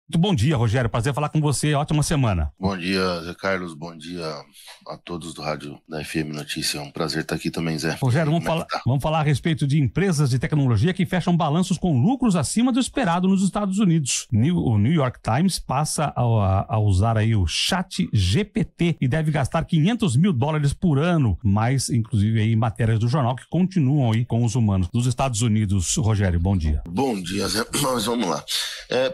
Muito bom dia, Rogério. Prazer falar com você. Ótima semana. Bom dia, Zé Carlos. Bom dia a todos do rádio da FM Notícia. É um prazer estar aqui também, Zé. Rogério, vamos falar a respeito de empresas de tecnologia que fecham balanços com lucros acima do esperado nos Estados Unidos. O New York Times passa a usar aí o Chat GPT e deve gastar $500 mil por ano, mais inclusive aí matérias do jornal que continuam aí com os humanos dos Estados Unidos. Rogério, bom dia. Bom dia, Zé. Mas vamos lá.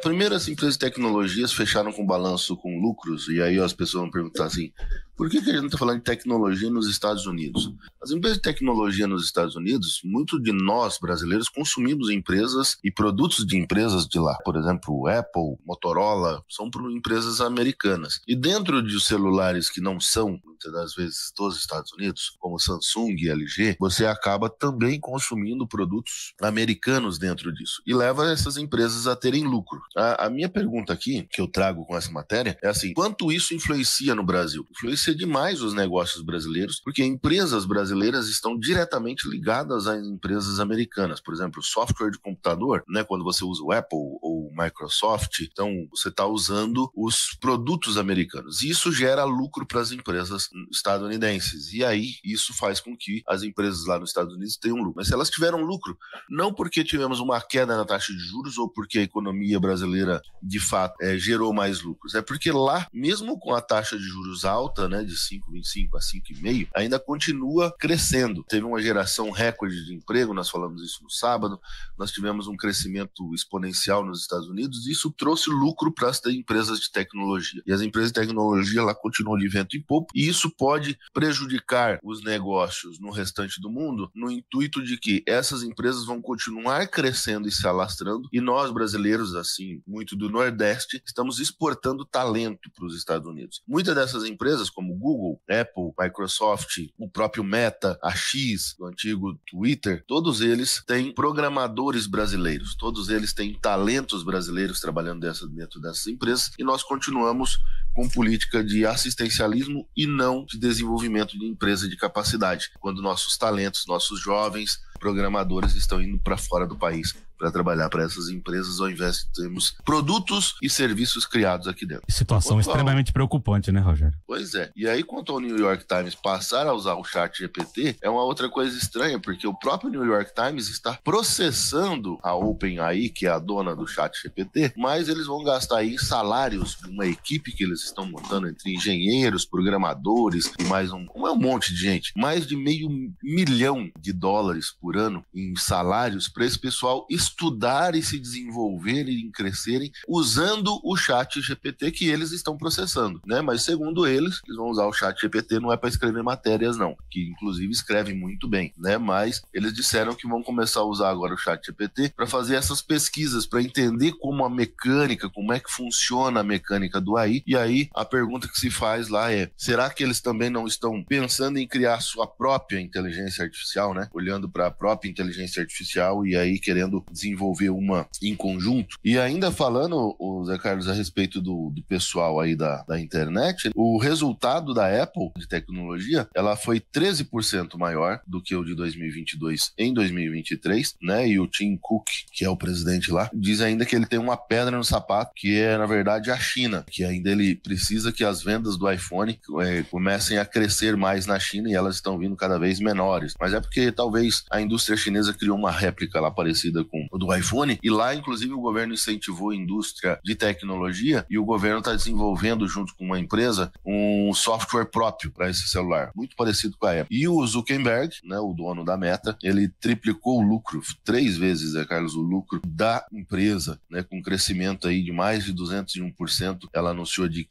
Primeiro, as empresas de tecnologias fecharam com balanço com lucros, e aí as pessoas vão perguntar assim, por que a gente está falando de tecnologia nos Estados Unidos? As empresas de tecnologia nos Estados Unidos, muito de nós brasileiros consumimos empresas e produtos de empresas de lá. Por exemplo, Apple, Motorola, são empresas americanas. E dentro de celulares que não são, muitas das vezes, dos Estados Unidos, como Samsung e LG, você acaba também consumindo produtos americanos dentro disso. E leva essas empresas a terem lucro. A minha pergunta aqui, que eu trago com essa matéria, é assim, quanto isso influencia no Brasil? Influencia demais os negócios brasileiros, porque empresas brasileiras estão diretamente ligadas às empresas americanas. Por exemplo, software de computador, né, quando você usa o Apple ou o Microsoft, então você está usando os produtos americanos. E isso gera lucro para as empresas estadunidenses. E aí, isso faz com que as empresas lá nos Estados Unidos tenham lucro. Mas se elas tiveram lucro, não porque tivemos uma queda na taxa de juros ou porque a economia brasileira, de fato, gerou mais lucros. É porque lá, mesmo com a taxa de juros alta, né, de 5,25 a 5,5, ainda continua crescendo. Teve uma geração recorde de emprego, nós falamos isso no sábado, nós tivemos um crescimento exponencial nos Estados Unidos, e isso trouxe lucro para as empresas de tecnologia. E as empresas de tecnologia lá continuam de vento em popa, e isso pode prejudicar os negócios no restante do mundo, no intuito de que essas empresas vão continuar crescendo e se alastrando, e nós brasileiros, assim, muito do Nordeste, estamos exportando talento para os Estados Unidos. Muitas dessas empresas, como Google, Apple, Microsoft, o próprio Meta, a X, o antigo Twitter, todos eles têm programadores brasileiros, todos eles têm talentos brasileiros trabalhando dentro dessas empresas, e nós continuamos com política de assistencialismo e não de desenvolvimento de empresa de capacidade, quando nossos talentos, nossos jovens programadores estão indo para fora do país para trabalhar para essas empresas, ao invés de termos produtos e serviços criados aqui dentro. Situação extremamente preocupante, né, Rogério? Pois é. E aí, quanto ao New York Times passar a usar o Chat GPT, é uma outra coisa estranha, porque o próprio New York Times está processando a OpenAI, que é a dona do Chat GPT, mas eles vão gastar aí salários de uma equipe que eles estão montando entre engenheiros, programadores e mais um monte de gente. Mais de $500 milhão por ano em salários para esse pessoal estudar e se desenvolver e crescerem usando o Chat GPT que eles estão processando, né? Mas segundo eles vão usar o Chat GPT não é para escrever matérias não, que inclusive escreve muito bem, né? Mas eles disseram que vão começar a usar agora o Chat GPT para fazer essas pesquisas, para entender como a mecânica, como é que funciona a mecânica do AI. E aí a pergunta que se faz lá é, será que eles também não estão pensando em criar sua própria inteligência artificial, né? Olhando para a própria inteligência artificial e aí querendo desenvolver uma em conjunto. E ainda falando, o Zé Carlos, a respeito do pessoal aí da internet, o resultado da Apple de tecnologia, ela foi 13% maior do que o de 2022 em 2023, né? E o Tim Cook, que é o presidente lá, diz ainda que ele tem uma pedra no sapato, que é, na verdade, a China, que ainda ele precisa que as vendas do iPhone comecem a crescer mais na China, e elas estão vindo cada vez menores. Mas é porque talvez a indústria chinesa criou uma réplica lá parecida com o do iPhone, e lá, inclusive, o governo incentivou a indústria de tecnologia, e o governo está desenvolvendo, junto com uma empresa, um software próprio para esse celular, muito parecido com a Apple. E o Zuckerberg, né, o dono da Meta, ele triplicou o lucro, 3 vezes, Carlos, o lucro da empresa, né, com um crescimento aí de mais de 201%. Ela anunciou de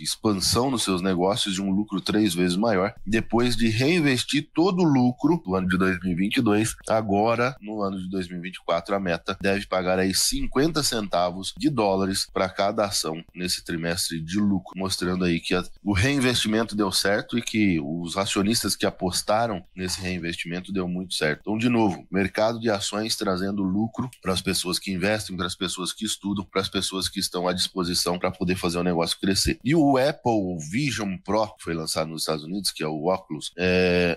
expansão nos seus negócios, de um lucro 3 vezes maior, depois de reinvestir todo o lucro do ano de 2022. Agora, no ano de 2024, a Meta deve pagar aí 50 centavos de dólares para cada ação nesse trimestre de lucro, mostrando aí que o reinvestimento deu certo e que os acionistas que apostaram nesse reinvestimento deu muito certo. Então, de novo, mercado de ações trazendo lucro para as pessoas que investem, para as pessoas que estudam, para as pessoas que estão à disposição para poder fazer o negócio crescer. E o Apple Vision Pro, que foi lançado nos Estados Unidos, que é o óculos,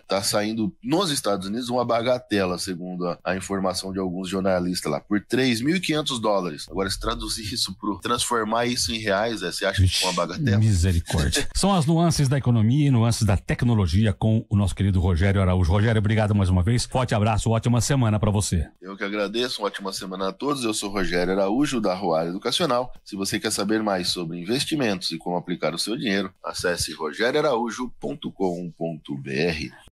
está saindo nos Estados Unidos uma bagatela, segundo a informação de alguns a lista lá, por $3.500. Agora, se traduzir isso transformar isso em reais, você acha que é uma bagatela? Misericórdia. São as nuances da economia e nuances da tecnologia com o nosso querido Rogério Araújo. Rogério, obrigado mais uma vez. Forte abraço, ótima semana para você. Eu que agradeço, uma ótima semana a todos. Eu sou Rogério Araújo, da Roar Educacional. Se você quer saber mais sobre investimentos e como aplicar o seu dinheiro, acesse rogérioaraújo.com.br.